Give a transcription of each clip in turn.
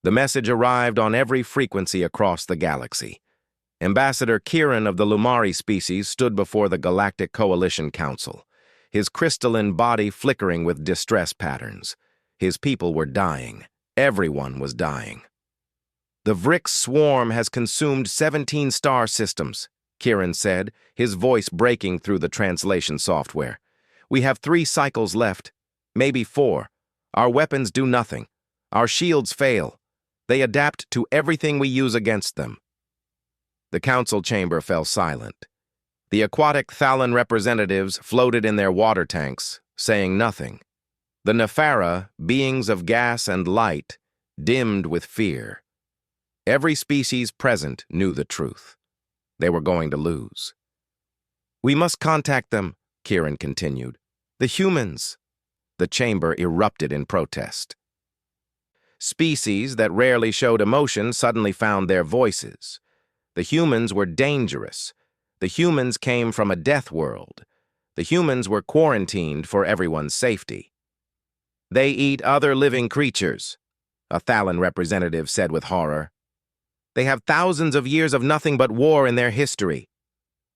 The message arrived on every frequency across the galaxy. Ambassador Kieran of the Lumari species stood before the Galactic Coalition Council, his crystalline body flickering with distress patterns. His people were dying. Everyone was dying. "The Vrix swarm has consumed 17 star systems," Kieran said, his voice breaking through the translation software. "We have 3 cycles left, maybe 4. Our weapons do nothing. Our shields fail. They adapt to everything we use against them." The council chamber fell silent. The aquatic Thalan representatives floated in their water tanks, saying nothing. The Nephara, beings of gas and light, dimmed with fear. Every species present knew the truth. They were going to lose. "We must contact them," Kieran continued. "The humans." The chamber erupted in protest. Species that rarely showed emotion suddenly found their voices. The humans were dangerous. The humans came from a death world. The humans were quarantined for everyone's safety. "They eat other living creatures," a Thalan representative said with horror. "They have thousands of years of nothing but war in their history.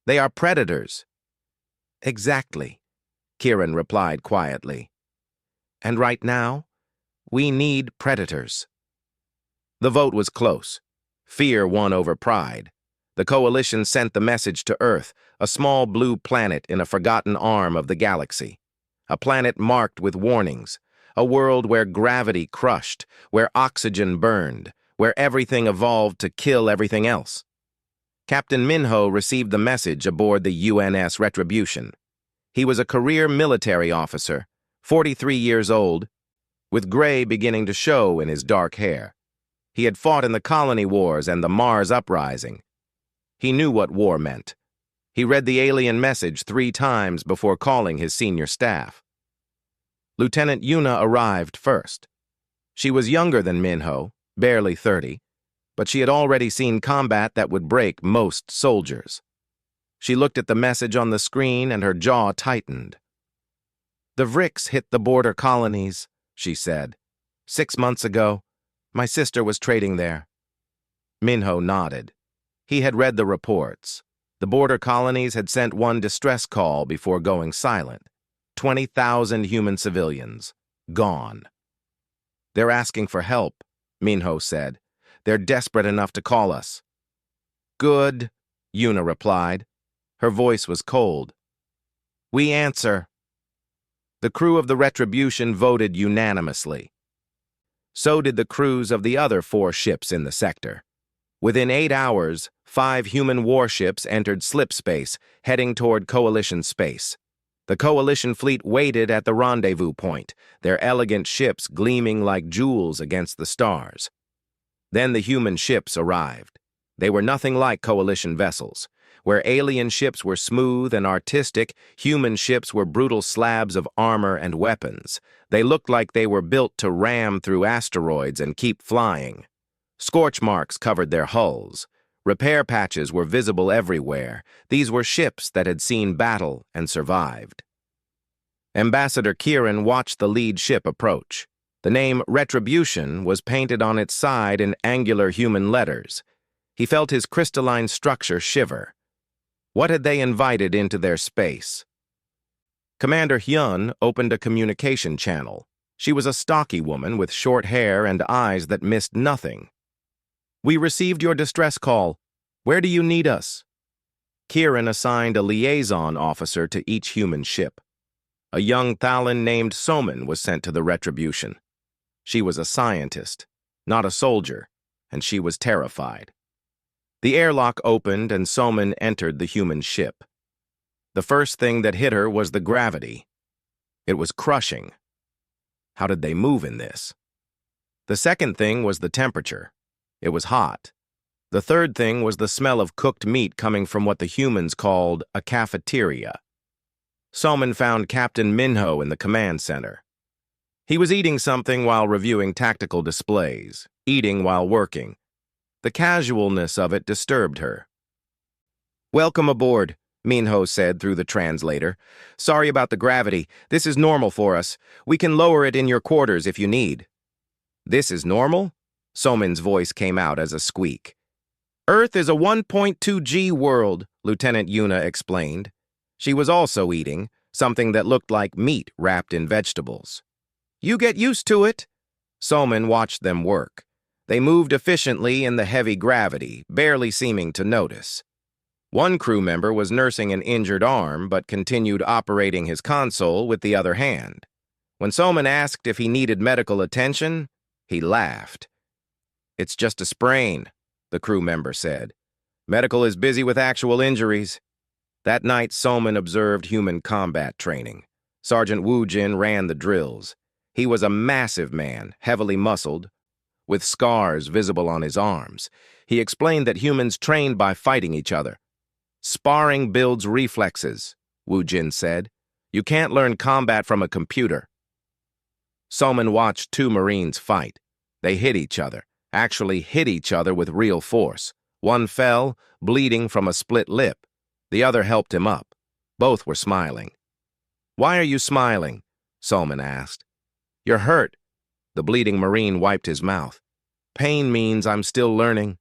They are predators." "Exactly," Kieran replied quietly. "And right now, we need predators." The vote was close. Fear won over pride. The Coalition sent the message to Earth, a small blue planet in a forgotten arm of the galaxy. A planet marked with warnings. A world where gravity crushed, where oxygen burned, where everything evolved to kill everything else. Captain Minho received the message aboard the UNS Retribution. He was a career military officer, 43 years old, with gray beginning to show in his dark hair. He had fought in the colony wars and the Mars uprising. He knew what war meant. He read the alien message 3 times before calling his senior staff. Lieutenant Yuna arrived first. She was younger than Minho, barely 30, but she had already seen combat that would break most soldiers. She looked at the message on the screen and her jaw tightened. "The Vrix hit the border colonies," she said. "6 months ago. My sister was trading there." Minho nodded. He had read the reports. The border colonies had sent one distress call before going silent. 20,000 human civilians. Gone. "They're asking for help," Minho said. "They're desperate enough to call us." "Good," Yuna replied. Her voice was cold. "We answer." The crew of the Retribution voted unanimously. So did the crews of the other 4 ships in the sector. Within 8 hours, 5 human warships entered slipspace, heading toward Coalition space. The Coalition fleet waited at the rendezvous point, their elegant ships gleaming like jewels against the stars. Then the human ships arrived. They were nothing like Coalition vessels. Where alien ships were smooth and artistic, human ships were brutal slabs of armor and weapons. They looked like they were built to ram through asteroids and keep flying. Scorch marks covered their hulls. Repair patches were visible everywhere. These were ships that had seen battle and survived. Ambassador Kieran watched the lead ship approach. The name Retribution was painted on its side in angular human letters. He felt his crystalline structure shiver. What had they invited into their space? Commander Hyun opened a communication channel. She was a stocky woman with short hair and eyes that missed nothing. "We received your distress call. Where do you need us?" Kieran assigned a liaison officer to each human ship. A young Thalan named Soman was sent to the Retribution. She was a scientist, not a soldier, and she was terrified. The airlock opened and Soman entered the human ship. The first thing that hit her was the gravity. It was crushing. How did they move in this? The second thing was the temperature. It was hot. The third thing was the smell of cooked meat coming from what the humans called a cafeteria. Soman found Captain Minho in the command center. He was eating something while reviewing tactical displays, eating while working. The casualness of it disturbed her. "Welcome aboard," Minho said through the translator. "Sorry about the gravity. This is normal for us. We can lower it in your quarters if you need." "This is normal?" Soman's voice came out as a squeak. Earth is a 1.2G world, Lieutenant Yuna explained. She was also eating, something that looked like meat wrapped in vegetables. You get used to it. Soman watched them work. They moved efficiently in the heavy gravity, barely seeming to notice. One crew member was nursing an injured arm but continued operating his console with the other hand. When Soman asked if he needed medical attention, he laughed. It's just a sprain, the crew member said. Medical is busy with actual injuries. That night, Soman observed human combat training. Sergeant Wu Jin ran the drills. He was a massive man, heavily muscled, with scars visible on his arms. He explained that humans trained by fighting each other. Sparring builds reflexes, Wu Jin said. You can't learn combat from a computer. Soman watched two Marines fight. They hit each other, actually hit each other with real force. One fell, bleeding from a split lip. The other helped him up. Both were smiling. Why are you smiling? Soman asked. You're hurt. The bleeding Marine wiped his mouth. Pain means I'm still learning,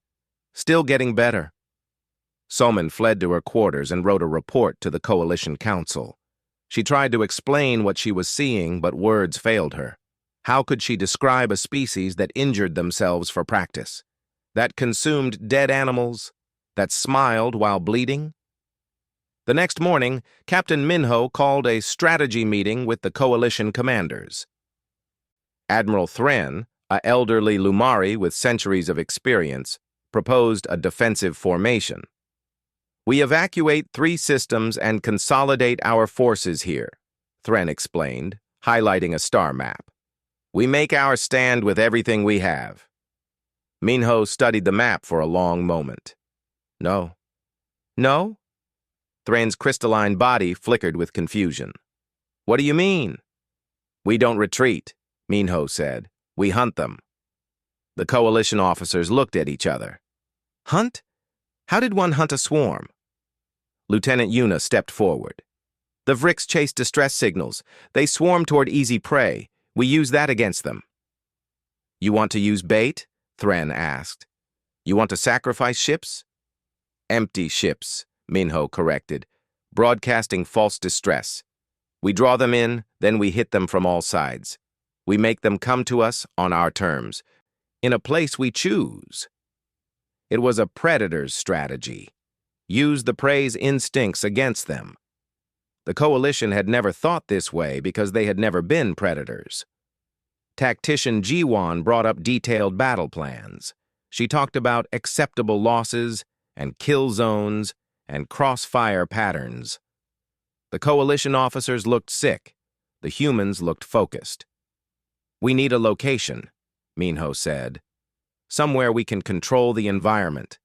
still getting better. Soman fled to her quarters and wrote a report to the Coalition Council. She tried to explain what she was seeing, but words failed her. How could she describe a species that injured themselves for practice? That consumed dead animals? That smiled while bleeding? The next morning, Captain Minho called a strategy meeting with the Coalition commanders. Admiral Thren, an elderly Lumari with centuries of experience, proposed a defensive formation. We evacuate 3 systems and consolidate our forces here, Thren explained, highlighting a star map. We make our stand with everything we have. Minho studied the map for a long moment. No. No? Thren's crystalline body flickered with confusion. What do you mean? We don't retreat, Minho said. We hunt them. The Coalition officers looked at each other. Hunt? How did one hunt a swarm? Lieutenant Yuna stepped forward. The Vricks chase distress signals. They swarm toward easy prey. We use that against them. You want to use bait? Thren asked. You want to sacrifice ships? Empty ships, Minho corrected, broadcasting false distress. We draw them in, then we hit them from all sides. We make them come to us on our terms, in a place we choose. It was a predator's strategy. Use the prey's instincts against them. The Coalition had never thought this way because they had never been predators. Tactician Jiwan brought up detailed battle plans. She talked about acceptable losses and kill zones and crossfire patterns. The Coalition officers looked sick. The humans looked focused. We need a location, Minho said. Somewhere we can control the environment.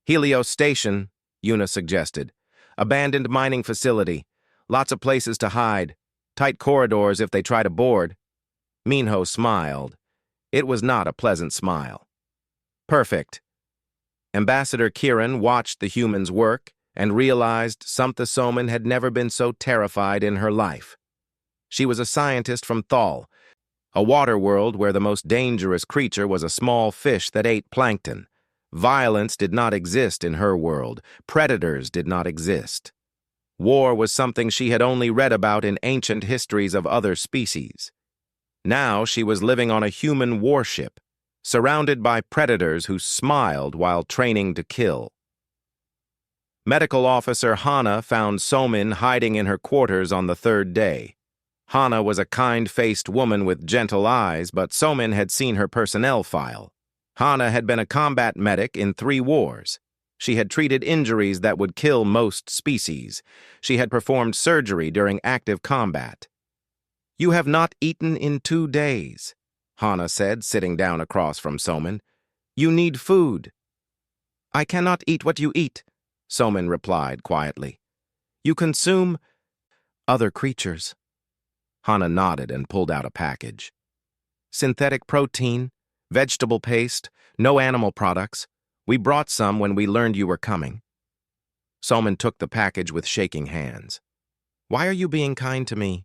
Helios Station, Yuna suggested. Abandoned mining facility. Lots of places to hide. Tight corridors if they try to board. Minho smiled. It was not a pleasant smile. Perfect. Ambassador Kiran watched the humans work and realized Samtha Soman had never been so terrified in her life. She was a scientist from Thal, a water world where the most dangerous creature was a small fish that ate plankton. Violence did not exist in her world. Predators did not exist. War was something she had only read about in ancient histories of other species. Now she was living on a human warship, surrounded by predators who smiled while training to kill. Medical Officer Hana found Soman hiding in her quarters on the 3rd day. Hana was a kind-faced woman with gentle eyes, but Soman had seen her personnel file. Hana had been a combat medic in 3 wars. She had treated injuries that would kill most species. She had performed surgery during active combat. You have not eaten in 2 days, Hana said, sitting down across from Soman. You need food. I cannot eat what you eat, Soman replied quietly. You consume other creatures. Hana nodded and pulled out a package. Synthetic protein, vegetable paste, no animal products. We brought some when we learned you were coming. Soman took the package with shaking hands. Why are you being kind to me?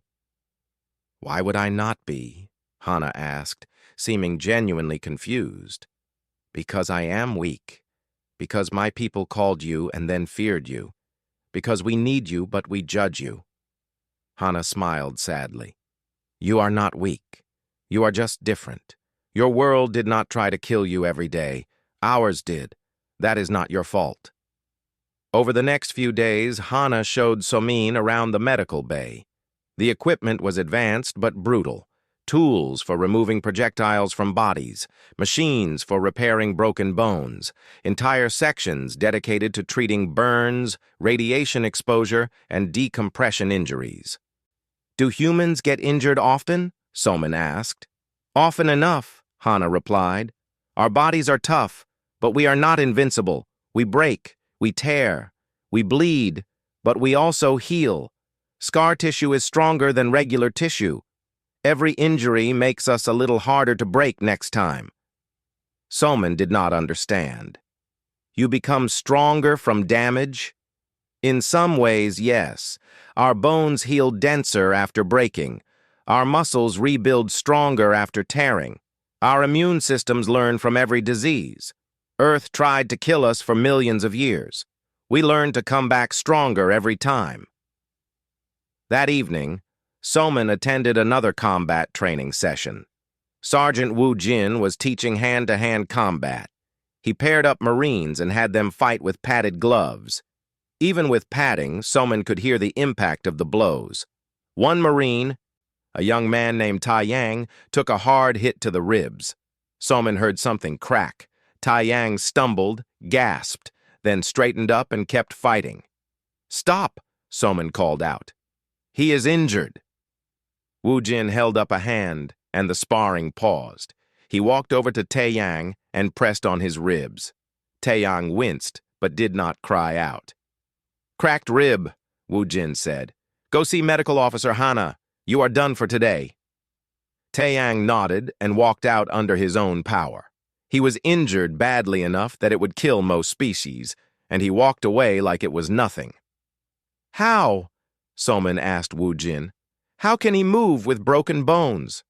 Why would I not be? Hana asked, seeming genuinely confused. Because I am weak. Because my people called you and then feared you. Because we need you, but we judge you. Hana smiled sadly. You are not weak. You are just different. Your world did not try to kill you every day. Ours did. That is not your fault. Over the next few days, Hana showed Somin around the medical bay. The equipment was advanced but brutal. Tools for removing projectiles from bodies, machines for repairing broken bones, entire sections dedicated to treating burns, radiation exposure, and decompression injuries. Do humans get injured often? Somin asked. Often enough, Hana replied. Our bodies are tough, but we are not invincible. We break, we tear, we bleed, but we also heal. Scar tissue is stronger than regular tissue. Every injury makes us a little harder to break next time. Somin did not understand. You become stronger from damage? In some ways, yes. Our bones heal denser after breaking. Our muscles rebuild stronger after tearing. Our immune systems learn from every disease. Earth tried to kill us for millions of years. We learned to come back stronger every time. That evening, Somin attended another combat training session. Sergeant Wu Jin was teaching hand-to-hand combat. He paired up Marines and had them fight with padded gloves. Even with padding, Somin could hear the impact of the blows. One Marine, a young man named Tai Yang, took a hard hit to the ribs. Somin heard something crack. Tai Yang stumbled, gasped, then straightened up and kept fighting. Stop, Somin called out. He is injured. Wu Jin held up a hand, and the sparring paused. He walked over to Tai Yang and pressed on his ribs. Tai Yang winced, but did not cry out. Cracked rib, Wu Jin said. Go see Medical Officer Hana. You are done for today. Tai Yang nodded and walked out under his own power. He was injured badly enough that it would kill most species, and he walked away like it was nothing. How? Somin asked Wu Jin. How can he move with broken bones?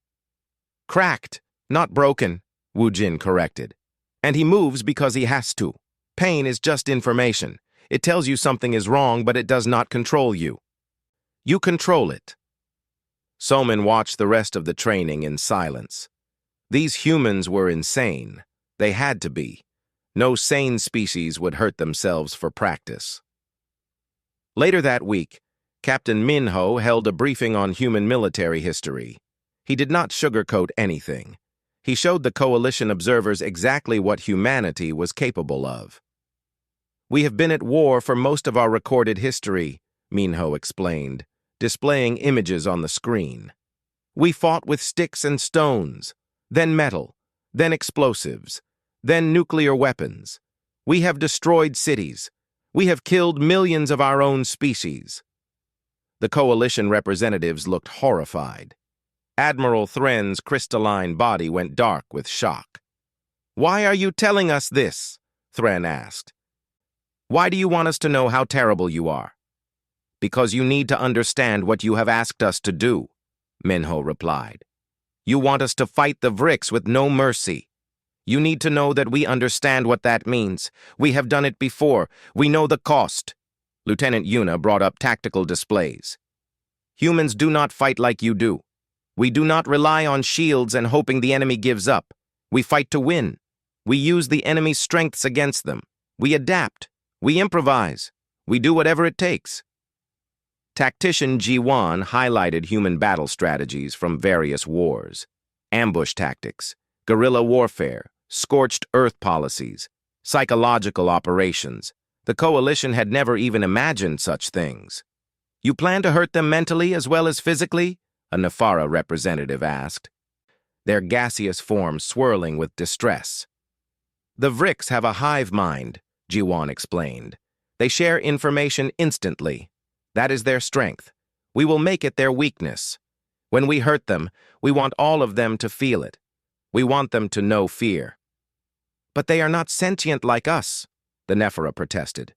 Cracked, not broken, Wu Jin corrected. And he moves because he has to. Pain is just information. It tells you something is wrong, but it does not control you. You control it. Somin watched the rest of the training in silence. These humans were insane. They had to be. No sane species would hurt themselves for practice. Later that week, Captain Minho held a briefing on human military history. He did not sugarcoat anything. He showed the coalition observers exactly what humanity was capable of. We have been at war for most of our recorded history, Minho explained, displaying images on the screen. We fought with sticks and stones, then metal, then explosives, then nuclear weapons. We have destroyed cities. We have killed millions of our own species. The coalition representatives looked horrified. Admiral Thren's crystalline body went dark with shock. Why are you telling us this? Thren asked. Why do you want us to know how terrible you are? Because you need to understand what you have asked us to do, Minho replied. You want us to fight the Vrix with no mercy. You need to know that we understand what that means. We have done it before. We know the cost. Lieutenant Yuna brought up tactical displays. Humans do not fight like you do. We do not rely on shields and hoping the enemy gives up. We fight to win. We use the enemy's strengths against them. We adapt. We improvise. We do whatever it takes. Tactician Ji-Wan highlighted human battle strategies from various wars. Ambush tactics, guerrilla warfare, scorched earth policies, psychological operations. The coalition had never even imagined such things. You plan to hurt them mentally as well as physically? A Nefara representative asked, their gaseous forms swirling with distress. The Vrix have a hive mind, Ji-Wan explained. They share information instantly. That is their strength. We will make it their weakness. When we hurt them, we want all of them to feel it. We want them to know fear. But they are not sentient like us, the Nefara protested.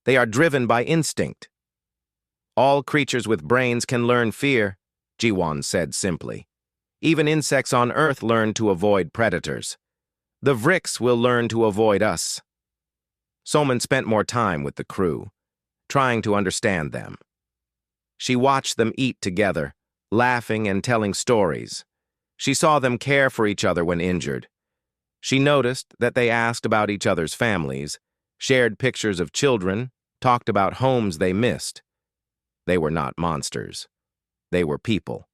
They are driven by instinct. All creatures with brains can learn fear, Ji-Wan said simply. Even insects on Earth learn to avoid predators. The Vrix will learn to avoid us. Soman spent more time with the crew, trying to understand them. She watched them eat together, laughing and telling stories. She saw them care for each other when injured. She noticed that they asked about each other's families, shared pictures of children, talked about homes they missed. They were not monsters. They were people.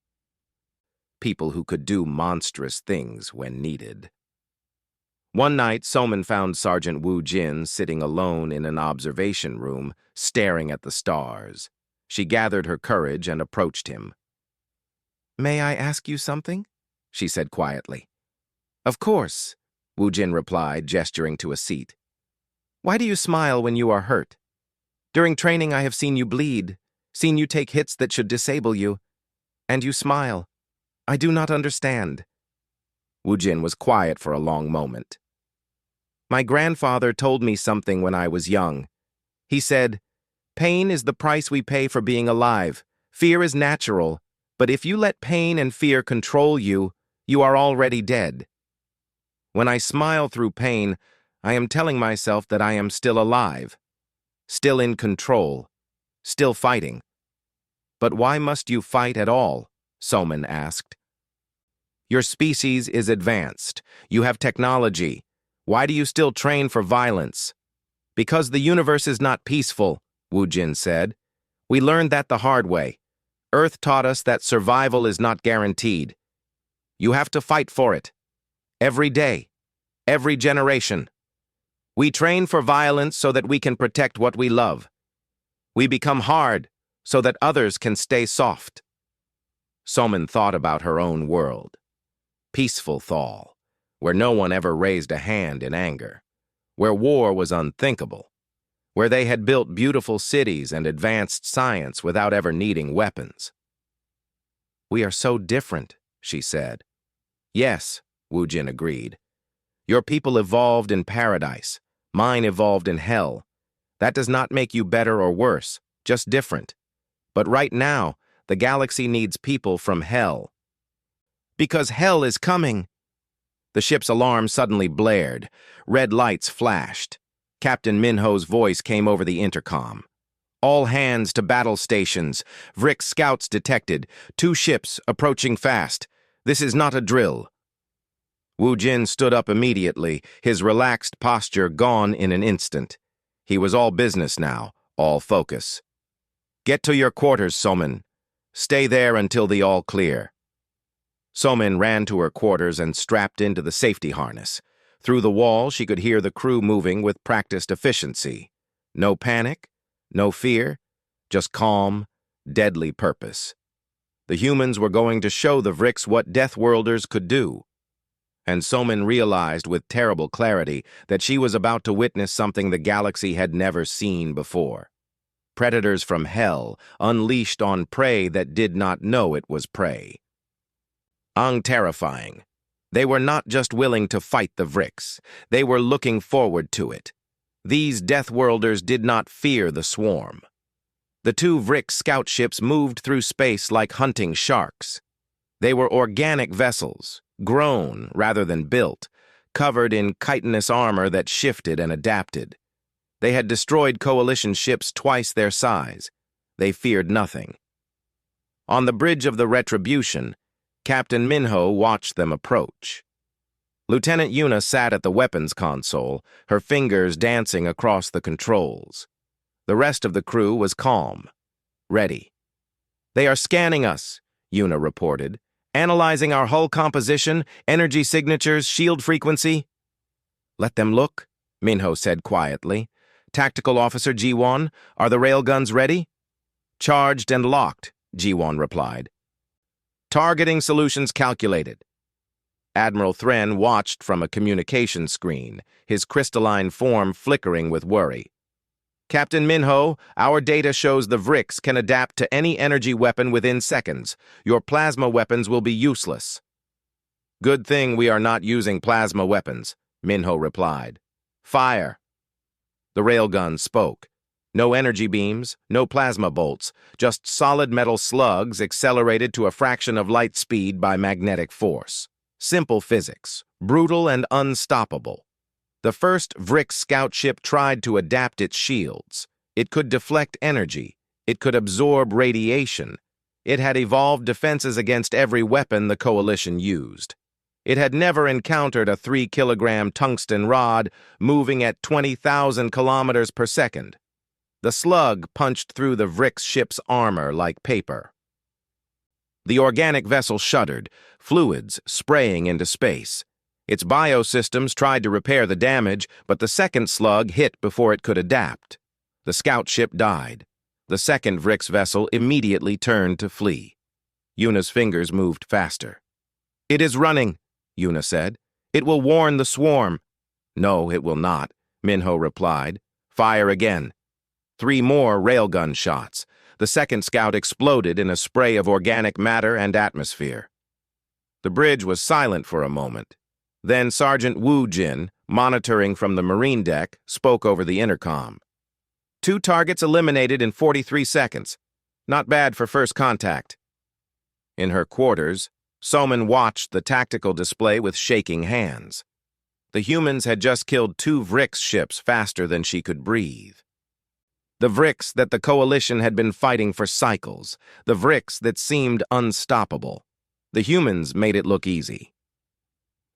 People who could do monstrous things when needed. One night, Soman found Sergeant Wu Jin sitting alone in an observation room, staring at the stars. She gathered her courage and approached him. "May I ask you something?" she said quietly. "Of course," Wu Jin replied, gesturing to a seat. "Why do you smile when you are hurt? During training I have seen you bleed, seen you take hits that should disable you, and you smile. I do not understand." Wu Jin was quiet for a long moment. "My grandfather told me something when I was young. He said, 'Pain is the price we pay for being alive. Fear is natural, but if you let pain and fear control you, you are already dead.' When I smile through pain, I am telling myself that I am still alive, still in control, still fighting." "But why must you fight at all?" Soman asked. "Your species is advanced. You have technology. Why do you still train for violence?" "Because the universe is not peaceful," Wu Jin said. "We learned that the hard way. Earth taught us that survival is not guaranteed. You have to fight for it. Every day. Every generation. We train for violence so that we can protect what we love. We become hard so that others can stay soft." Soman thought about her own world. Peaceful Thal, where no one ever raised a hand in anger, where war was unthinkable, where they had built beautiful cities and advanced science without ever needing weapons. "We are so different," she said. "Yes," Wu Jin agreed. "Your people evolved in paradise. Mine evolved in hell. That does not make you better or worse, just different. But right now, the galaxy needs people from hell. Because hell is coming." The ship's alarm suddenly blared. Red lights flashed. Captain Minho's voice came over the intercom. "All hands to battle stations. Vrix scouts detected. 2 ships approaching fast. This is not a drill." Wu Jin stood up immediately, his relaxed posture gone in an instant. He was all business now, all focus. "Get to your quarters, Soman. Stay there until the all clear." Soman ran to her quarters and strapped into the safety harness. Through the wall, she could hear the crew moving with practiced efficiency. No panic, no fear, just calm, deadly purpose. The humans were going to show the Vrix what Deathworlders could do. And Soman realized with terrible clarity that she was about to witness something the galaxy had never seen before. Predators from hell unleashed on prey that did not know it was prey. Terrifying. They were not just willing to fight the Vrix. They were looking forward to it. These Deathworlders did not fear the swarm. The 2 Vrix scout ships moved through space like hunting sharks. They were organic vessels, grown rather than built, covered in chitinous armor that shifted and adapted. They had destroyed coalition ships twice their size. They feared nothing. On the bridge of the Retribution, Captain Minho watched them approach. Lieutenant Yuna sat at the weapons console, her fingers dancing across the controls. The rest of the crew was calm, ready. "They are scanning us," Yuna reported, "analyzing our hull composition, energy signatures, shield frequency." "Let them look," Minho said quietly. "Tactical Officer Ji-won, are the railguns ready?" "Charged and locked," Ji-won replied. "Targeting solutions calculated." Admiral Thren watched from a communication screen, his crystalline form flickering with worry. "Captain Minho, our data shows the Vrix can adapt to any energy weapon within seconds. Your plasma weapons will be useless." "Good thing we are not using plasma weapons," Minho replied. "Fire." The railgun spoke. No energy beams, no plasma bolts, just solid metal slugs accelerated to a fraction of light speed by magnetic force. Simple physics, brutal and unstoppable. The first Vrix scout ship tried to adapt its shields. It could deflect energy. It could absorb radiation. It had evolved defenses against every weapon the Coalition used. It had never encountered a 3-kilogram tungsten rod moving at 20,000 kilometers per second. The slug punched through the Vrix ship's armor like paper. The organic vessel shuddered, fluids spraying into space. Its biosystems tried to repair the damage, but the second slug hit before it could adapt. The scout ship died. The second Vrix vessel immediately turned to flee. Yuna's fingers moved faster. "It is running," Yuna said. "It will warn the swarm." "No, it will not," Minho replied. "Fire again." 3 more railgun shots. The second scout exploded in a spray of organic matter and atmosphere. The bridge was silent for a moment. Then Sergeant Wu Jin, monitoring from the marine deck, spoke over the intercom. 2 targets eliminated in 43 seconds. Not bad for first contact. In her quarters, Soman watched the tactical display with shaking hands. The humans had just killed 2 Vrix ships faster than she could breathe. The Vrix that the Coalition had been fighting for cycles. The Vrix that seemed unstoppable. The humans made it look easy.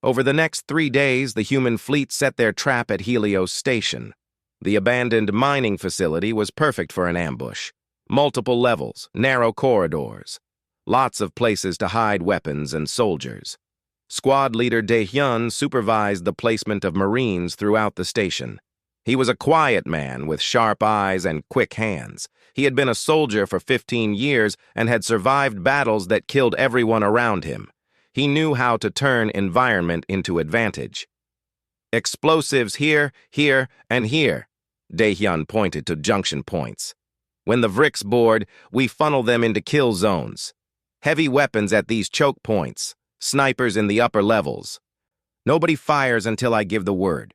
Over the next 3 days, the human fleet set their trap at Helios Station. The abandoned mining facility was perfect for an ambush. Multiple levels, narrow corridors. Lots of places to hide weapons and soldiers. Squad leader Daehyun supervised the placement of Marines throughout the station. He was a quiet man with sharp eyes and quick hands. He had been a soldier for 15 years and had survived battles that killed everyone around him. He knew how to turn environment into advantage. "Explosives here, here, and here," Daehyun pointed to junction points. "When the Vrix board, we funnel them into kill zones. Heavy weapons at these choke points. Snipers in the upper levels. Nobody fires until I give the word."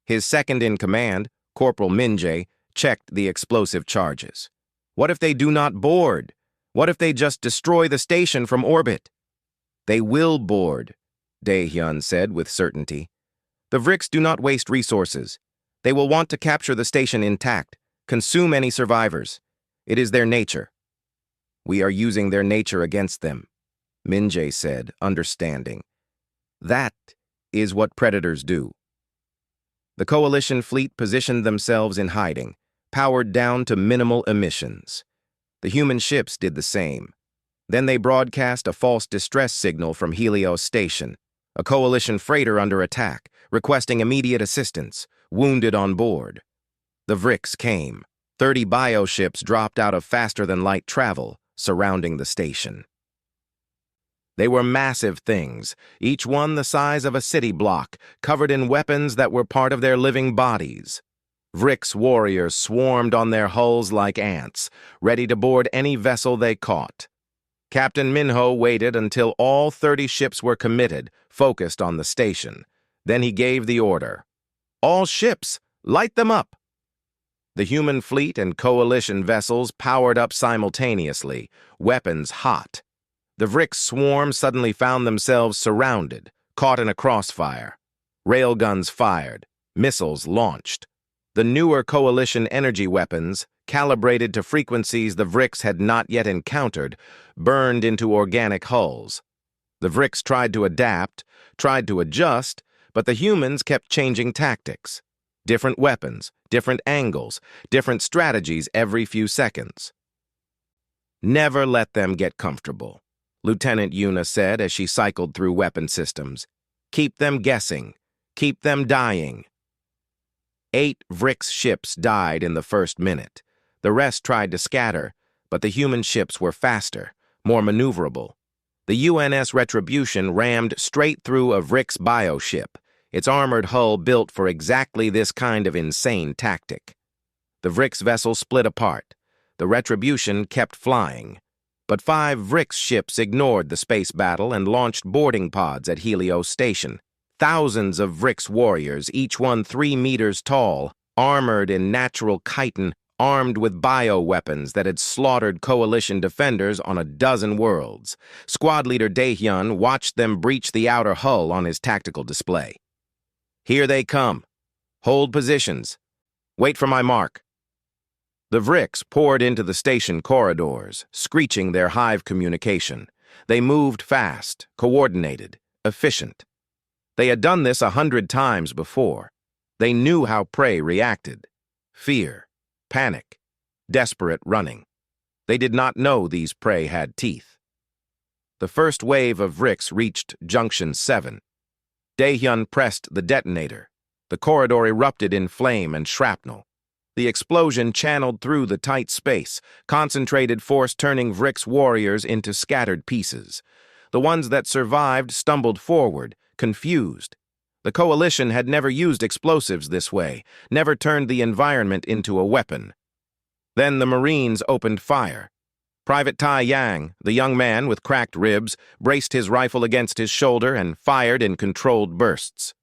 His second-in-command, Corporal Minjae, checked the explosive charges. "What if they do not board? What if they just destroy the station from orbit?" "They will board," Daehyun said with certainty. "The Vrix do not waste resources. They will want to capture the station intact, consume any survivors. It is their nature." "We are using their nature against them," Minjae said, understanding. "That is what predators do." The Coalition fleet positioned themselves in hiding, powered down to minimal emissions. The human ships did the same. Then they broadcast a false distress signal from Helios Station, a Coalition freighter under attack, requesting immediate assistance, wounded on board. The Vrix came. 30 bioships dropped out of faster-than-light travel, surrounding the station. They were massive things, each one the size of a city block, covered in weapons that were part of their living bodies. Vrix warriors swarmed on their hulls like ants, ready to board any vessel they caught. Captain Minho waited until all 30 ships were committed, focused on the station. Then he gave the order. "All ships, light them up!" The human fleet and Coalition vessels powered up simultaneously, weapons hot. The Vrix swarm suddenly found themselves surrounded, caught in a crossfire. Railguns fired, missiles launched. The newer Coalition energy weapons, calibrated to frequencies the Vrix had not yet encountered, burned into organic hulls. The Vrix tried to adapt, tried to adjust, but the humans kept changing tactics. Different weapons, different angles, different strategies every few seconds. "Never let them get comfortable," Lieutenant Yuna said as she cycled through weapon systems. "Keep them guessing. Keep them dying." 8 Vrix ships died in the first minute. The rest tried to scatter, but the human ships were faster, more maneuverable. The UNS Retribution rammed straight through a Vrix bioship, its armored hull built for exactly this kind of insane tactic. The Vrix vessel split apart. The Retribution kept flying. But 5 Vrix ships ignored the space battle and launched boarding pods at Helios Station. Thousands of Vrix warriors, each one 3 meters tall, armored in natural chitin, armed with bioweapons that had slaughtered Coalition defenders on a dozen worlds. Squad leader Daehyun watched them breach the outer hull on his tactical display. "Here they come. Hold positions. Wait for my mark." The Vrix poured into the station corridors, screeching their hive communication. They moved fast, coordinated, efficient. They had done this 100 times before. They knew how prey reacted. Fear, panic, desperate running. They did not know these prey had teeth. The first wave of Vrix reached Junction 7. Daehyun pressed the detonator. The corridor erupted in flame and shrapnel. The explosion channeled through the tight space, concentrated force turning Vrix warriors into scattered pieces. The ones that survived stumbled forward, confused. The Coalition had never used explosives this way, never turned the environment into a weapon. Then the Marines opened fire. Private Tai Yang, the young man with cracked ribs, braced his rifle against his shoulder and fired in controlled bursts.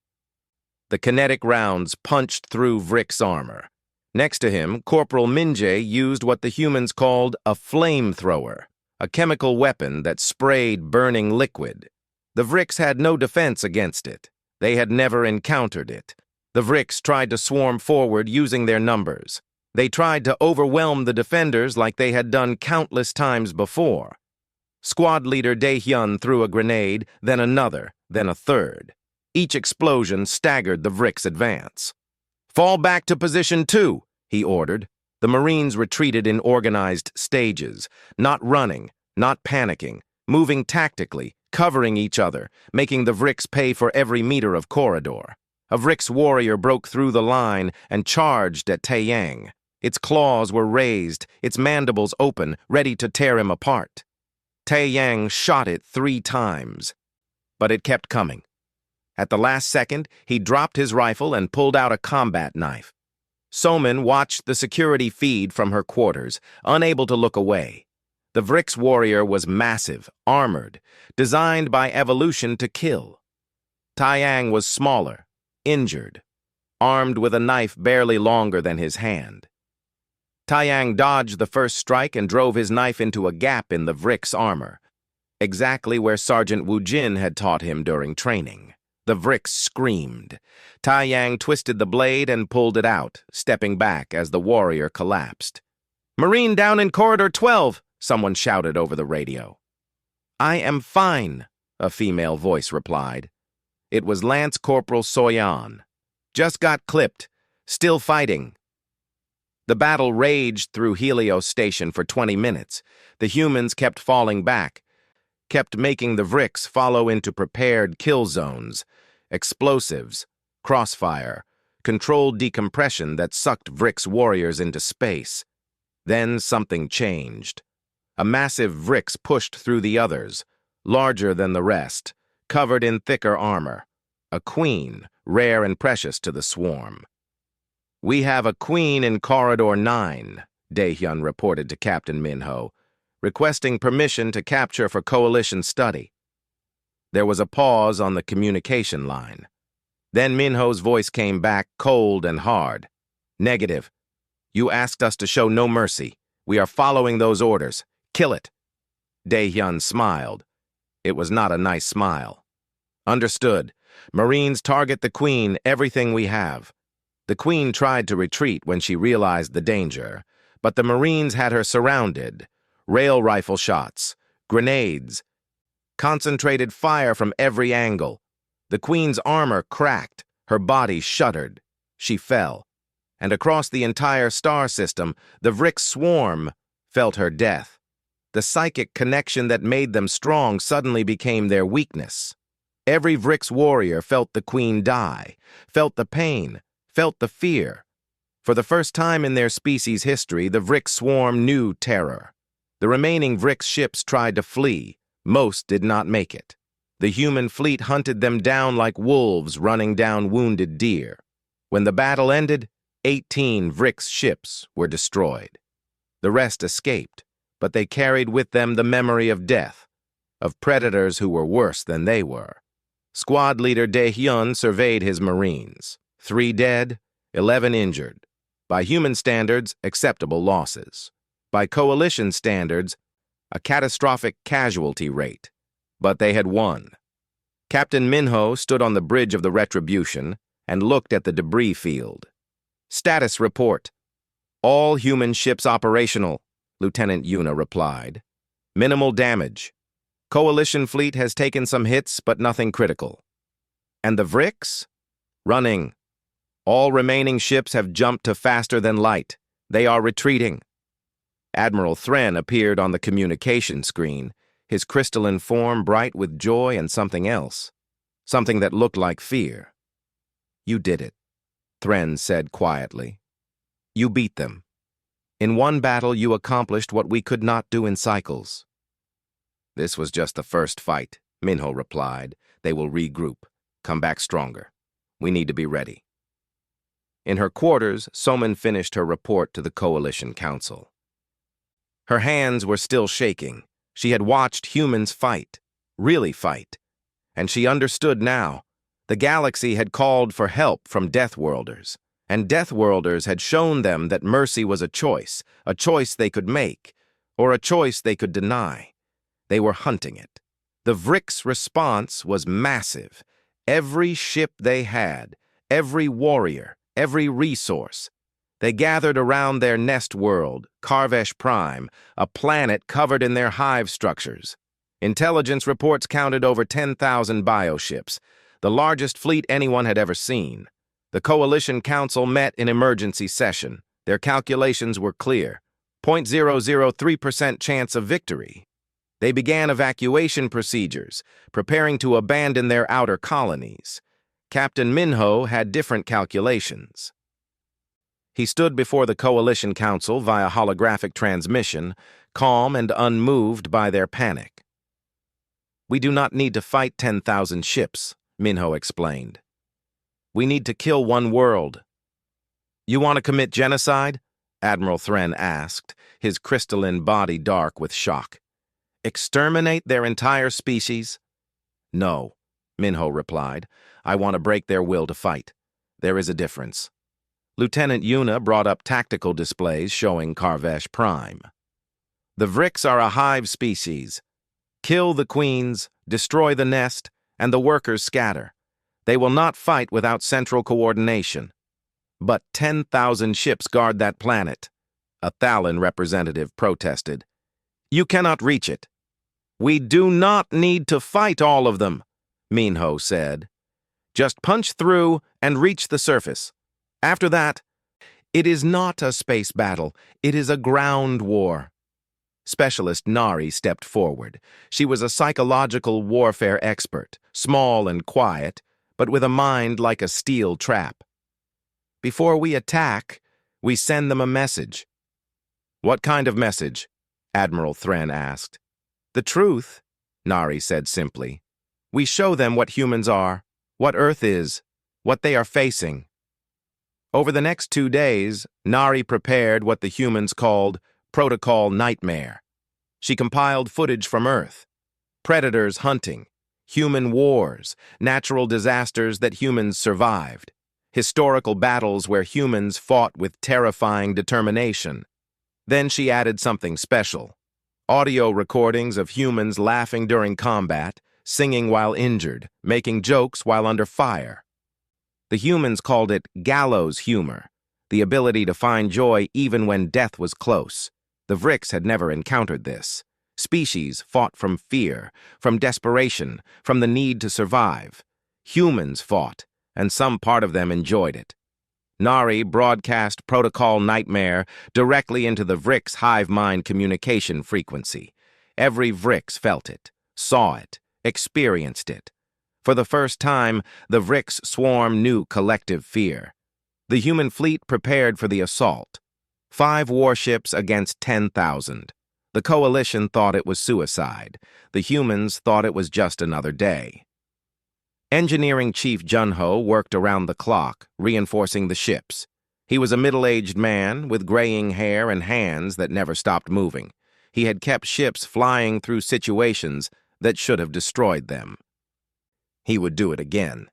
The kinetic rounds punched through Vrix armor. Next to him, Corporal Minjae used what the humans called a flamethrower, a chemical weapon that sprayed burning liquid. The Vrix had no defense against it. They had never encountered it. The Vrix tried to swarm forward using their numbers. They tried to overwhelm the defenders like they had done countless times before. Squad leader Daehyun threw a grenade, then another, then a third. Each explosion staggered the Vrix advance. "Fall back to position 2, he ordered. The Marines retreated in organized stages, not running, not panicking, moving tactically, covering each other, making the Vrix pay for every meter of corridor. A Vrix warrior broke through the line and charged at Taeyang. Its claws were raised, its mandibles open, ready to tear him apart. Taeyang shot it 3 times, but it kept coming. At the last second, he dropped his rifle and pulled out a combat knife. Somin watched the security feed from her quarters, unable to look away. The Vrix warrior was massive, armored, designed by evolution to kill. Taeyang was smaller, injured, armed with a knife barely longer than his hand. Taeyang dodged the first strike and drove his knife into a gap in the Vrix armor, exactly where Sergeant Wu Jin had taught him during training. The Vrix screamed. Taeyang twisted the blade and pulled it out, stepping back as the warrior collapsed. "Marine down in Corridor 12, someone shouted over the radio. "I am fine," a female voice replied. It was Lance Corporal Soyan. "Just got clipped. Still fighting." The battle raged through Helios Station for 20 minutes. The humans kept falling back, kept making the Vrix follow into prepared kill zones, explosives, crossfire, controlled decompression that sucked Vrix warriors into space. Then something changed. A massive Vrix pushed through the others, larger than the rest, covered in thicker armor. A queen, rare and precious to the swarm. "We have a queen in Corridor 9, Daehyun reported to Captain Minho, requesting permission to capture for Coalition study. There was a pause on the communication line. Then Minho's voice came back, cold and hard. "Negative. You asked us to show no mercy. We are following those orders. Kill it." Daehyun smiled. It was not a nice smile. "Understood. Marines target the Queen, everything we have." The Queen tried to retreat when she realized the danger, but the Marines had her surrounded. Rail rifle shots, grenades, concentrated fire from every angle. The Queen's armor cracked, her body shuddered. She fell. And across the entire star system, the Vrix swarm felt her death. The psychic connection that made them strong suddenly became their weakness. Every Vrix warrior felt the Queen die, felt the pain, felt the fear. For the first time in their species' history, the Vrix swarm knew terror. The remaining Vrix ships tried to flee. Most did not make it. The human fleet hunted them down like wolves running down wounded deer. When the battle ended, 18 Vrix ships were destroyed. The rest escaped, but they carried with them the memory of death, of predators who were worse than they were. Squad leader Daehyun surveyed his Marines. 3 dead, 11 injured. By human standards, acceptable losses. By coalition standards, a catastrophic casualty rate. But they had won. Captain Minho stood on the bridge of the Retribution and looked at the debris field. "Status report. All human ships operational," Lieutenant Yuna replied. "Minimal damage. Coalition fleet has taken some hits, but nothing critical." "And the Vrix?" "Running. All remaining ships have jumped to faster than light. They are retreating." Admiral Thren appeared on the communication screen, his crystalline form bright with joy and something else. Something that looked like fear. "You did it," Thren said quietly. "You beat them. In one battle you accomplished what we could not do in cycles." "This was just the first fight," Minho replied. "They will regroup, come back stronger. We need to be ready." In her quarters, Soman finished her report to the Coalition Council. Her hands were still shaking. She had watched humans fight, really fight. And she understood now. The galaxy had called for help from Deathworlders. And Deathworlders had shown them that mercy was a choice they could make, or a choice they could deny. They were hunting it. The Vrix response was massive. Every ship they had, every warrior, every resource. They gathered around their nest world, Carvesh Prime, a planet covered in their hive structures. Intelligence reports counted over 10,000 bioships, the largest fleet anyone had ever seen. The Coalition Council met in emergency session. Their calculations were clear. 0.003% chance of victory. They began evacuation procedures, preparing to abandon their outer colonies. Captain Minho had different calculations. He stood before the Coalition Council via holographic transmission, calm and unmoved by their panic. "We do not need to fight 10,000 ships," Minho explained. "We need to kill one world." "You want to commit genocide?" Admiral Thren asked, his crystalline body dark with shock. "Exterminate their entire species?" "No," Minho replied. "I want to break their will to fight. There is a difference." Lieutenant Yuna brought up tactical displays showing Carvesh Prime. "The Vrix are a hive species. Kill the queens, destroy the nest, and the workers scatter. They will not fight without central coordination. But 10,000 ships guard that planet," a Thallan representative protested. "You cannot reach it." "We do not need to fight all of them," Minho said. "Just punch through and reach the surface. After that, it is not a space battle, it is a ground war." Specialist Nari stepped forward. She was a psychological warfare expert, small and quiet, but with a mind like a steel trap. "Before we attack, we send them a message." "What kind of message?" Admiral Thren asked. "The truth," Nari said simply. "We show them what humans are, what Earth is, what they are facing." Over the next 2 days, Nari prepared what the humans called Protocol Nightmare. She compiled footage from Earth. Predators hunting, human wars, natural disasters that humans survived, historical battles where humans fought with terrifying determination. Then she added something special. Audio recordings of humans laughing during combat, singing while injured, making jokes while under fire. The humans called it gallows humor, the ability to find joy even when death was close. The Vrix had never encountered this. Species fought from fear, from desperation, from the need to survive. Humans fought, and some part of them enjoyed it. Nari broadcast Protocol Nightmare directly into the Vrix hive mind communication frequency. Every Vrix felt it, saw it, experienced it. For the first time, the Vrix swarm knew collective fear. The human fleet prepared for the assault. 5 warships against 10,000. The coalition thought it was suicide. The humans thought it was just another day. Engineering Chief Junho worked around the clock, reinforcing the ships. He was a middle-aged man with graying hair and hands that never stopped moving. He had kept ships flying through situations that should have destroyed them. He would do it again.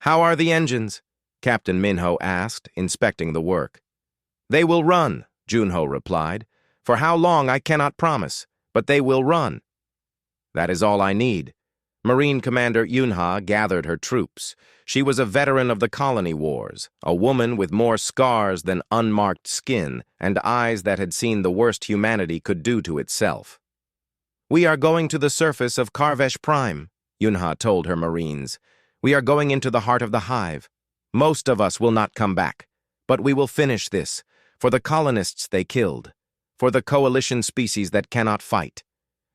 "How are the engines?" Captain Minho asked, inspecting the work. They will run, Junho replied. For how long I cannot promise, but they will run. That is all I need. Marine Commander Yunha gathered her troops. She was a veteran of the colony wars, a woman with more scars than unmarked skin and eyes that had seen the worst humanity could do to itself. We are going to the surface of Carvesh Prime, Yunha told her Marines. We are going into the heart of the hive. Most of us will not come back, but we will finish this, for the colonists they killed, for the coalition species that cannot fight,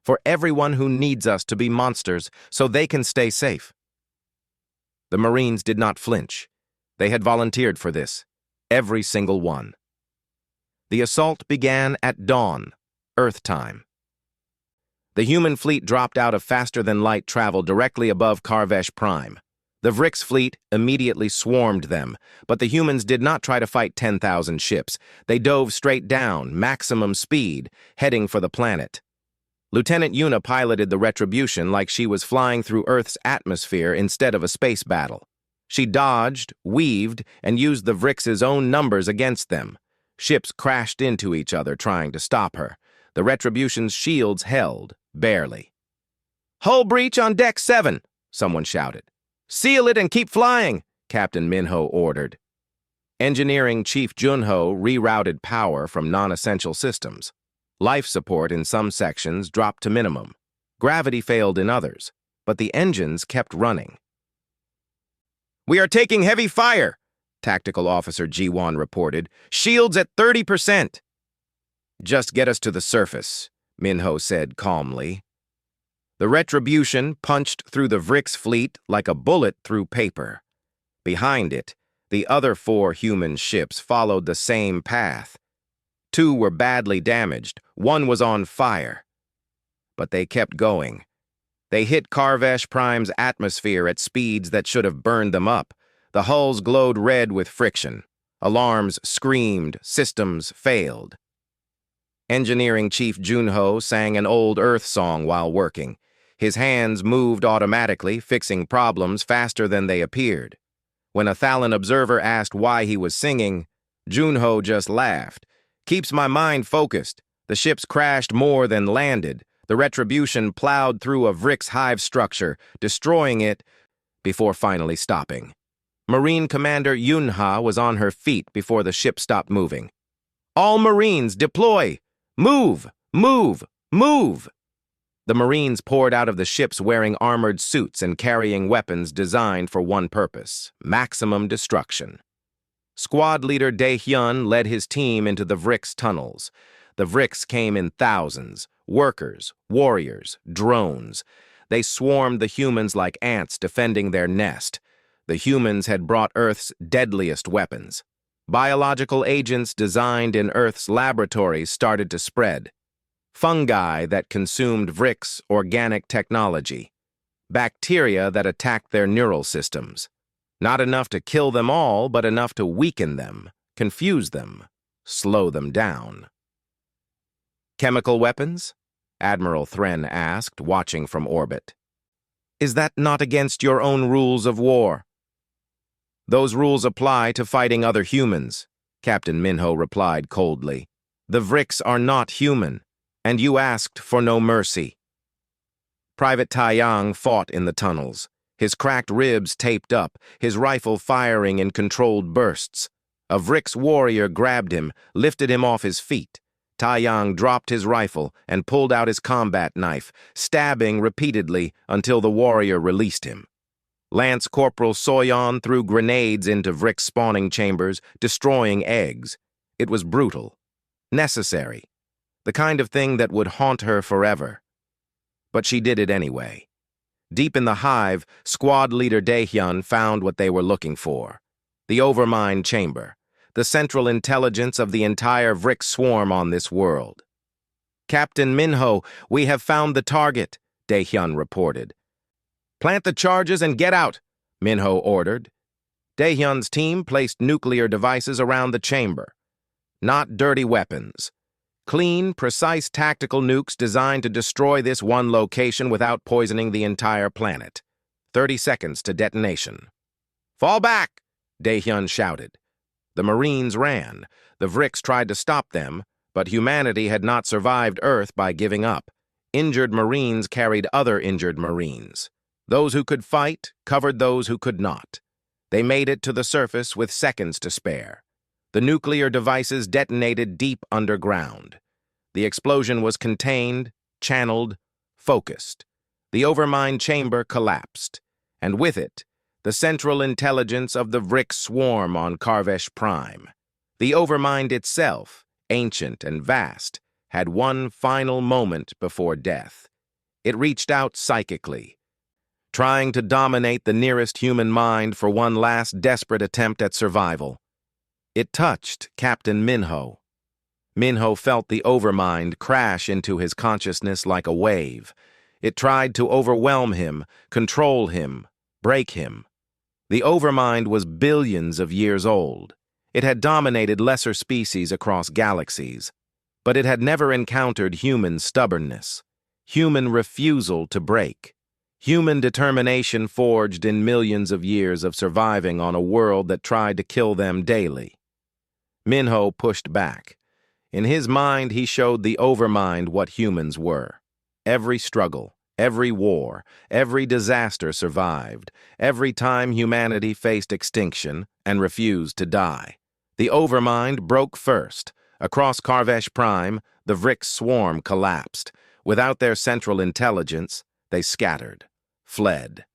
for everyone who needs us to be monsters so they can stay safe. The Marines did not flinch. They had volunteered for this, every single one. The assault began at dawn, Earth time. The human fleet dropped out of faster-than-light travel directly above Carvesh Prime. The Vrix fleet immediately swarmed them, but the humans did not try to fight 10,000 ships. They dove straight down, maximum speed, heading for the planet. Lieutenant Yuna piloted the Retribution like she was flying through Earth's atmosphere instead of a space battle. She dodged, weaved, and used the Vrix's own numbers against them. Ships crashed into each other trying to stop her. The Retribution's shields held, barely. "Hull breach on Deck 7, someone shouted. "Seal it and keep flying," Captain Minho ordered. Engineering Chief Junho rerouted power from non-essential systems. Life support in some sections dropped to minimum. Gravity failed in others, but the engines kept running. "We are taking heavy fire," Tactical Officer G1 reported. "Shields at 30%. "Just get us to the surface," Minho said calmly. The Retribution punched through the Vrix fleet like a bullet through paper. Behind it, the other 4 human ships followed the same path. 2 were badly damaged, 1 was on fire. But they kept going. They hit Carvesh Prime's atmosphere at speeds that should have burned them up. The hulls glowed red with friction. Alarms screamed, systems failed. Engineering Chief Junho sang an old Earth song while working. His hands moved automatically, fixing problems faster than they appeared. When a Thalan observer asked why he was singing, Junho just laughed. "Keeps my mind focused. The ships crashed more than landed. The Retribution plowed through a Vrix hive structure, destroying it before finally stopping." Marine Commander Yunha was on her feet before the ship stopped moving. "All Marines, deploy! Move! Move! Move!" The Marines poured out of the ships wearing armored suits and carrying weapons designed for one purpose: maximum destruction. Squad leader Daehyun led his team into the Vrix tunnels. The Vrix came in thousands: workers, warriors, drones. They swarmed the humans like ants defending their nest. The humans had brought Earth's deadliest weapons. Biological agents designed in Earth's laboratories started to spread. Fungi that consumed Vrix organic technology. Bacteria that attacked their neural systems. Not enough to kill them all, but enough to weaken them, confuse them, slow them down. "Chemical weapons?" Admiral Thren asked, watching from orbit. "Is that not against your own rules of war?" "Those rules apply to fighting other humans," Captain Minho replied coldly. "The Vrix are not human, and you asked for no mercy." Private Taiyang fought in the tunnels, his cracked ribs taped up, his rifle firing in controlled bursts. A Vrix warrior grabbed him, lifted him off his feet. Taiyang dropped his rifle and pulled out his combat knife, stabbing repeatedly until the warrior released him. Lance Corporal Soyon threw grenades into Vrix spawning chambers, destroying eggs. It was brutal, necessary, the kind of thing that would haunt her forever. But she did it anyway. Deep in the hive, squad leader Daehyun found what they were looking for: the Overmind chamber, the central intelligence of the entire Vrix swarm on this world. "Captain Minho, we have found the target," Daehyun reported. "Plant the charges and get out," Minho ordered. Daehyun's team placed nuclear devices around the chamber. Not dirty weapons. Clean, precise tactical nukes designed to destroy this one location without poisoning the entire planet. 30 seconds to detonation. "Fall back!" Daehyun shouted. The Marines ran. The Vrix tried to stop them, but humanity had not survived Earth by giving up. Injured Marines carried other injured Marines. Those who could fight covered those who could not. They made it to the surface with seconds to spare. The nuclear devices detonated deep underground. The explosion was contained, channeled, focused. The Overmind chamber collapsed, and with it, the central intelligence of the Vrix swarm on Carvesh Prime. The Overmind itself, ancient and vast, had one final moment before death. It reached out psychically, trying to dominate the nearest human mind for one last desperate attempt at survival. It touched Captain Minho. Minho felt the Overmind crash into his consciousness like a wave. It tried to overwhelm him, control him, break him. The Overmind was billions of years old. It had dominated lesser species across galaxies, but it had never encountered human stubbornness, human refusal to break, human determination forged in millions of years of surviving on a world that tried to kill them daily. Minho pushed back. In his mind, he showed the Overmind what humans were. Every struggle, every war, every disaster survived, every time humanity faced extinction and refused to die. The Overmind broke first. Across Carvesh Prime, the Vrix swarm collapsed. Without their central intelligence, they scattered, fled,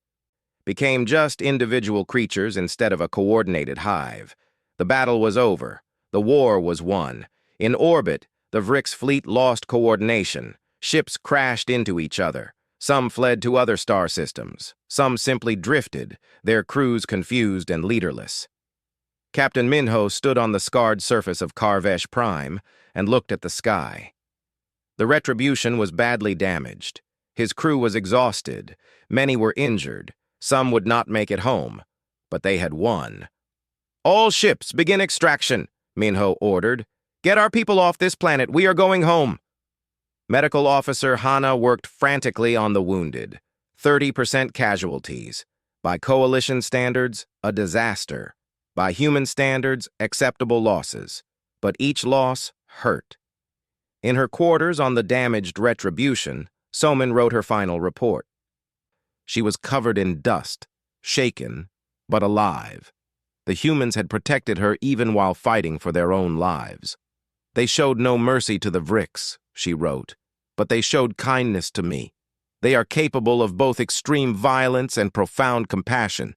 became just individual creatures instead of a coordinated hive. The battle was over. The war was won. In orbit, the Vrix fleet lost coordination. Ships crashed into each other. Some fled to other star systems. Some simply drifted, their crews confused and leaderless. Captain Minho stood on the scarred surface of Carvesh Prime and looked at the sky. The Retribution was badly damaged. His crew was exhausted. Many were injured. Some would not make it home. But they had won. "All ships, begin extraction," Minho ordered. "Get our people off this planet. We are going home." Medical Officer Hana worked frantically on the wounded. 30% casualties. By coalition standards, a disaster. By human standards, acceptable losses. But each loss hurt. In her quarters on the damaged Retribution, Somin wrote her final report. She was covered in dust, shaken, but alive. The humans had protected her even while fighting for their own lives. "They showed no mercy to the Vrix," she wrote, "but they showed kindness to me. They are capable of both extreme violence and profound compassion.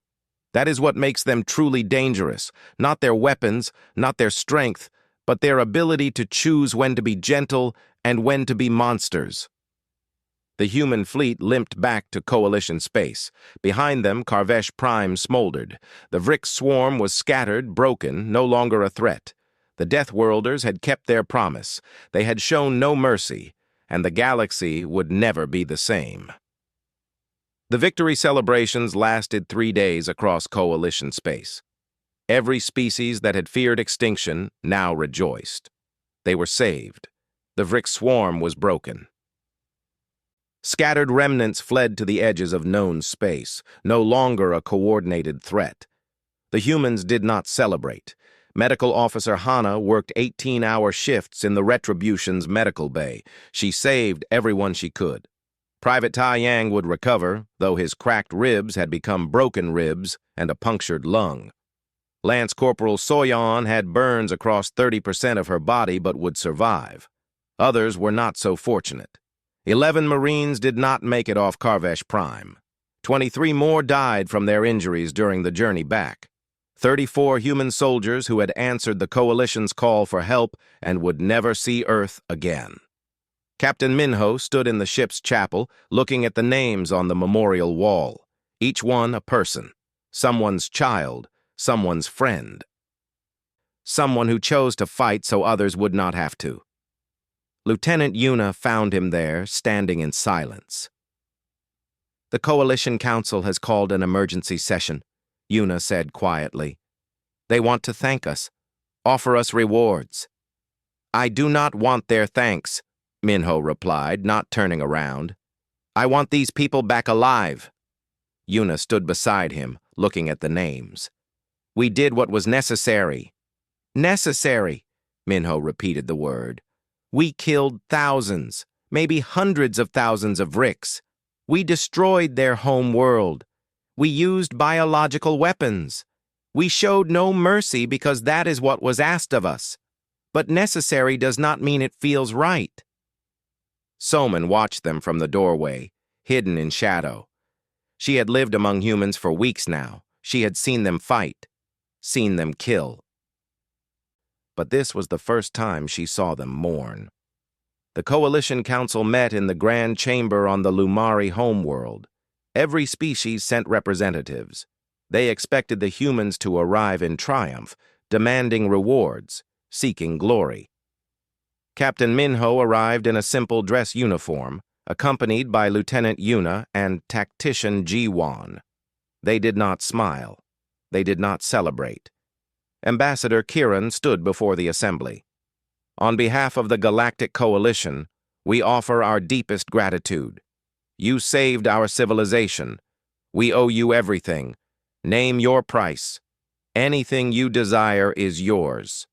That is what makes them truly dangerous, not their weapons, not their strength, but their ability to choose when to be gentle and when to be monsters." The human fleet limped back to Coalition space. Behind them, Carvesh Prime smoldered. The Vrix swarm was scattered, broken, no longer a threat. The Deathworlders had kept their promise. They had shown no mercy, and the galaxy would never be the same. The victory celebrations lasted 3 days across Coalition space. Every species that had feared extinction now rejoiced. They were saved. The Vrix swarm was broken. Scattered remnants fled to the edges of known space, no longer a coordinated threat. The humans did not celebrate. Medical Officer Hana worked 18-hour shifts in the Retribution's medical bay. She saved everyone she could. Private Tai Yang would recover, though his cracked ribs had become broken ribs and a punctured lung. Lance Corporal Soyeon had burns across 30% of her body but would survive. Others were not so fortunate. 11 Marines did not make it off Carvesh Prime. 23 more died from their injuries during the journey back. 34 human soldiers who had answered the Coalition's call for help and would never see Earth again. Captain Minho stood in the ship's chapel, looking at the names on the memorial wall. Each one a person. Someone's child, someone's friend. Someone who chose to fight so others would not have to. Lieutenant Yuna found him there, standing in silence. "The Coalition Council has called an emergency session," Yuna said quietly. "They want to thank us, offer us rewards." "I do not want their thanks," Minho replied, not turning around. "I want these people back alive." Yuna stood beside him, looking at the names. We did what was necessary. Necessary, Minho repeated the word. We killed thousands, maybe hundreds of thousands of Vrix. We destroyed their home world. We used biological weapons. We showed no mercy because that is what was asked of us. But necessary does not mean it feels right. Soman watched them from the doorway, hidden in shadow. She had lived among humans for weeks now. She had seen them fight, seen them kill. But this was the first time she saw them mourn. The Coalition Council met in the Grand Chamber on the Lumari homeworld. Every species sent representatives. They expected the humans to arrive in triumph, demanding rewards, seeking glory. Captain Minho arrived in a simple dress uniform, accompanied by Lieutenant Yuna and Tactician Jiwan. They did not smile. They did not celebrate. Ambassador Kiran stood before the assembly. On behalf of the Galactic Coalition, we offer our deepest gratitude. You saved our civilization. We owe you everything. Name your price. Anything you desire is yours.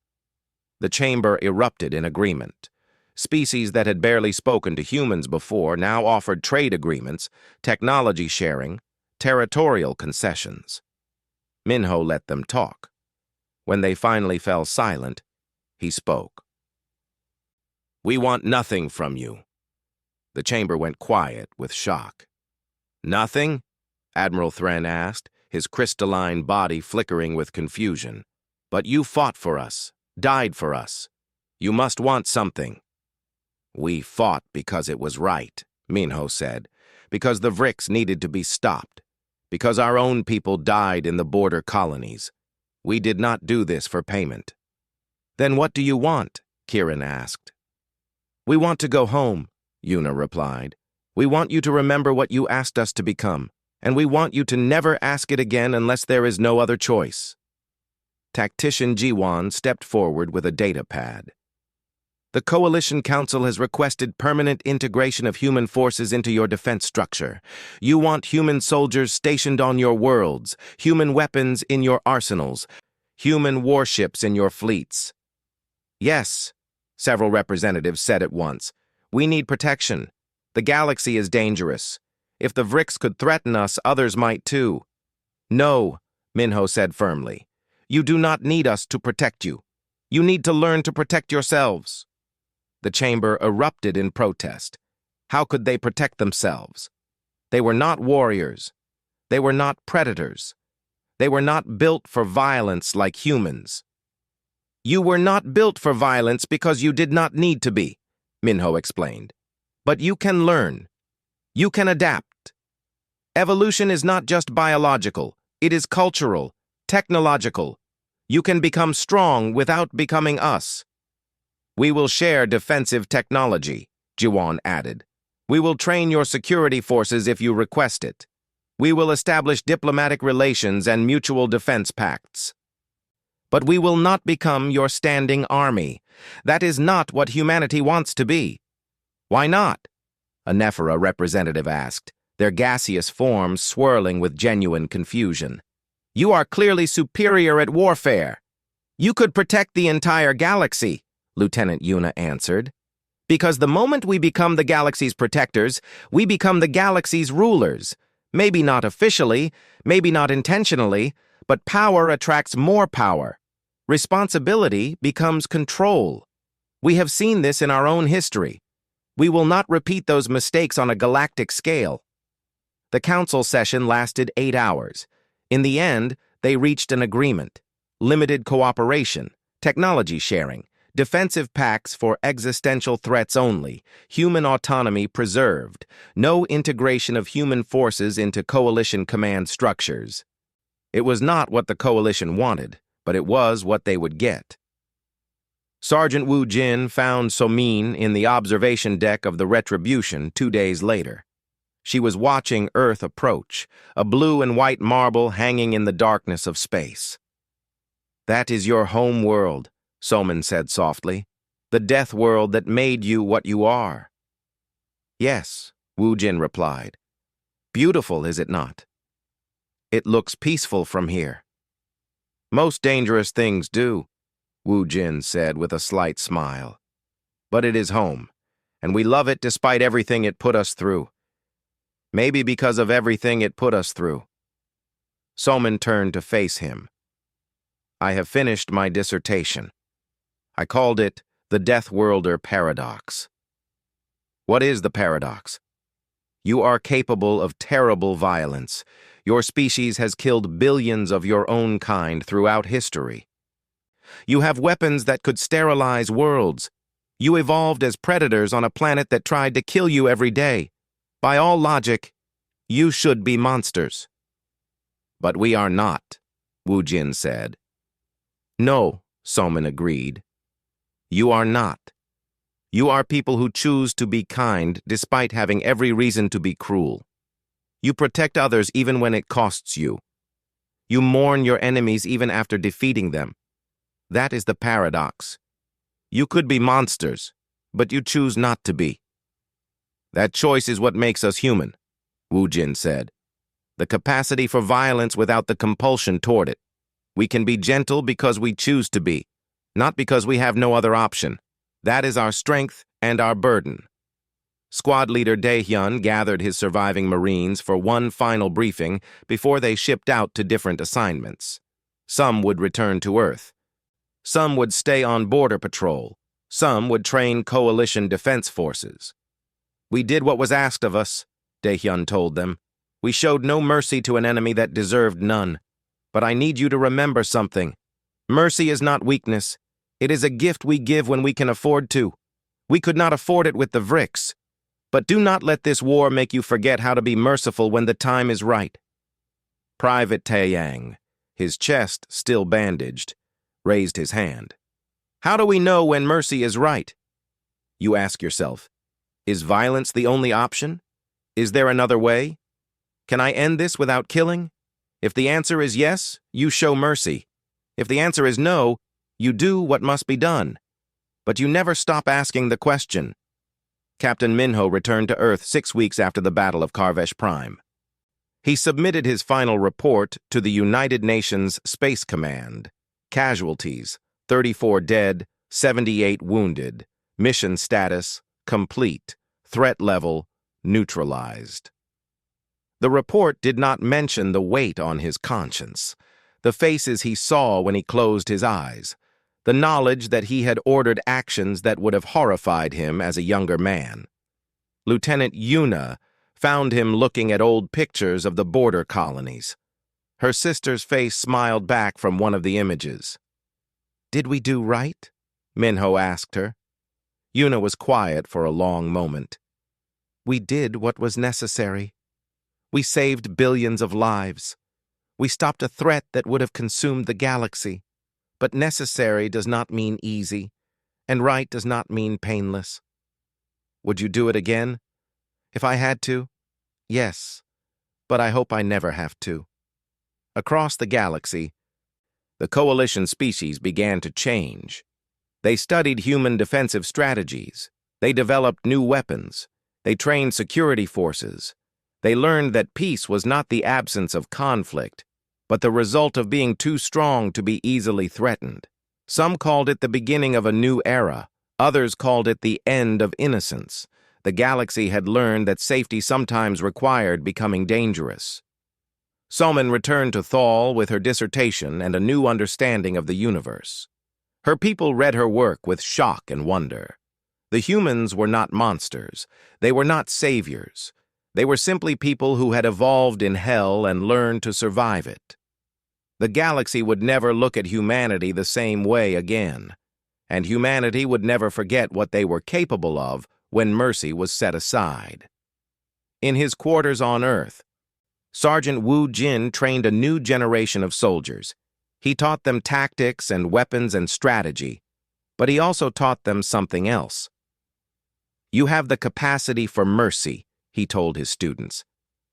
The chamber erupted in agreement. Species that had barely spoken to humans before now offered trade agreements, technology sharing, territorial concessions. Minho let them talk. When they finally fell silent, he spoke. We want nothing from you. The chamber went quiet with shock. Nothing? Admiral Thren asked, his crystalline body flickering with confusion. But you fought for us, died for us. You must want something. We fought because it was right, Minho said, because the Vrix needed to be stopped, because our own people died in the border colonies. We did not do this for payment. Then what do you want? Kiran asked. We want to go home, Yuna replied. We want you to remember what you asked us to become, and we want you to never ask it again unless there is no other choice. Tactician Jiwan stepped forward with a data pad. The Coalition Council has requested permanent integration of human forces into your defense structure. You want human soldiers stationed on your worlds, human weapons in your arsenals, human warships in your fleets. Yes, several representatives said at once. We need protection. The galaxy is dangerous. If the Vrix could threaten us, others might too. No, Minho said firmly. You do not need us to protect you. You need to learn to protect yourselves. The chamber erupted in protest. How could they protect themselves? They were not warriors. They were not predators. They were not built for violence like humans. You were not built for violence because you did not need to be, Minho explained. But you can learn. You can adapt. Evolution is not just biological. It is cultural, technological. You can become strong without becoming us. We will share defensive technology, Jiwan added. We will train your security forces if you request it. We will establish diplomatic relations and mutual defense pacts. But we will not become your standing army. That is not what humanity wants to be. Why not? A Nephara representative asked, their gaseous forms swirling with genuine confusion. You are clearly superior at warfare. You could protect the entire galaxy, Lieutenant Yuna answered. Because the moment we become the galaxy's protectors, we become the galaxy's rulers. Maybe not officially, maybe not intentionally, but power attracts more power. Responsibility becomes control. We have seen this in our own history. We will not repeat those mistakes on a galactic scale. The council session lasted 8 hours. In the end, they reached an agreement. Limited cooperation, technology sharing, defensive pacts for existential threats only, human autonomy preserved, no integration of human forces into coalition command structures. It was not what the coalition wanted, but it was what they would get. Sergeant Wu Jin found Somin in the observation deck of the Retribution 2 days later. She was watching Earth approach, a blue and white marble hanging in the darkness of space. That is your home world, Somin said softly. The death world that made you what you are. Yes, Wu Jin replied. Beautiful, is it not? It looks peaceful from here. Most dangerous things do, Wu Jin said with a slight smile. But it is home, and we love it despite everything it put us through. Maybe because of everything it put us through. Soman turned to face him. I have finished my dissertation. I called it the Deathworlder Paradox. What is the paradox? You are capable of terrible violence. Your species has killed billions of your own kind throughout history. You have weapons that could sterilize worlds. You evolved as predators on a planet that tried to kill you every day. By all logic, you should be monsters. But we are not, Wu Jin said. No, Soman agreed. You are not. You are people who choose to be kind despite having every reason to be cruel. You protect others even when it costs you. You mourn your enemies even after defeating them. That is the paradox. You could be monsters, but you choose not to be. That choice is what makes us human, Wu Jin said. The capacity for violence without the compulsion toward it. We can be gentle because we choose to be, not because we have no other option. That is our strength and our burden. Squad leader Daehyun gathered his surviving Marines for one final briefing before they shipped out to different assignments. Some would return to Earth. Some would stay on border patrol. Some would train coalition defense forces. We did what was asked of us, Daehyun told them. We showed no mercy to an enemy that deserved none. But I need you to remember something. Mercy is not weakness. It is a gift we give when we can afford to. We could not afford it with the Vrix. But do not let this war make you forget how to be merciful when the time is right. Private Taeyang, his chest still bandaged, raised his hand. How do we know when mercy is right? You ask yourself, is violence the only option? Is there another way? Can I end this without killing? If the answer is yes, you show mercy. If the answer is no, you do what must be done. But you never stop asking the question. Captain Minho returned to Earth 6 weeks after the Battle of Carvesh Prime. He submitted his final report to the United Nations Space Command. Casualties, 34 dead, 78 wounded. Mission status, complete. Threat level, neutralized. The report did not mention the weight on his conscience, the faces he saw when he closed his eyes, the knowledge that he had ordered actions that would have horrified him as a younger man. Lieutenant Yuna found him looking at old pictures of the border colonies. Her sister's face smiled back from one of the images. Did we do right? Minho asked her. Yuna was quiet for a long moment. We did what was necessary. We saved billions of lives. We stopped a threat that would have consumed the galaxy. But necessary does not mean easy, and right does not mean painless. Would you do it again? If I had to? Yes, but I hope I never have to. Across the galaxy, the coalition species began to change. They studied human defensive strategies. They developed new weapons. They trained security forces. They learned that peace was not the absence of conflict, but the result of being too strong to be easily threatened. Some called it the beginning of a new era. Others called it the end of innocence. The galaxy had learned that safety sometimes required becoming dangerous. Soman returned to Thal with her dissertation and a new understanding of the universe. Her people read her work with shock and wonder. The humans were not monsters. They were not saviors. They were simply people who had evolved in hell and learned to survive it. The galaxy would never look at humanity the same way again, and humanity would never forget what they were capable of when mercy was set aside. In his quarters on Earth, Sergeant Wu Jin trained a new generation of soldiers. He taught them tactics and weapons and strategy, but he also taught them something else. You have the capacity for mercy, he told his students.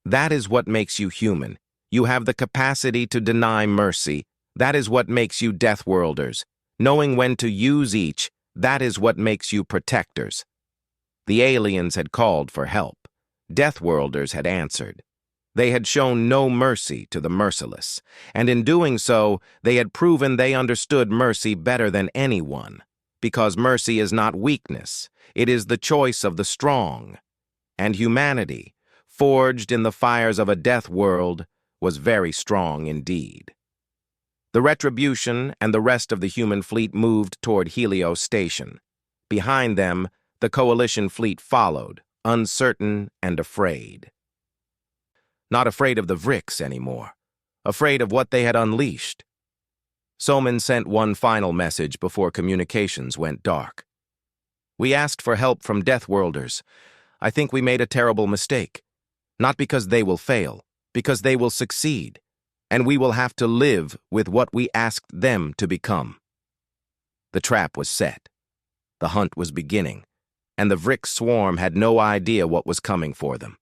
That is what makes you human. You have the capacity to deny mercy. That is what makes you Deathworlders. Knowing when to use each, that is what makes you protectors. The aliens had called for help. Deathworlders had answered. They had shown no mercy to the merciless, and in doing so, they had proven they understood mercy better than anyone, because mercy is not weakness, it is the choice of the strong. And humanity, forged in the fires of a death world, was very strong indeed. The Retribution and the rest of the human fleet moved toward Helios station. Behind them, the Coalition fleet followed, uncertain and afraid. Not afraid of the Vrix anymore, afraid of what they had unleashed. Soman sent one final message before communications went dark. "We asked for help from Deathworlders. I think we made a terrible mistake. Not because they will fail, because they will succeed, and we will have to live with what we asked them to become." The trap was set. The hunt was beginning, and the Vrix swarm had no idea what was coming for them.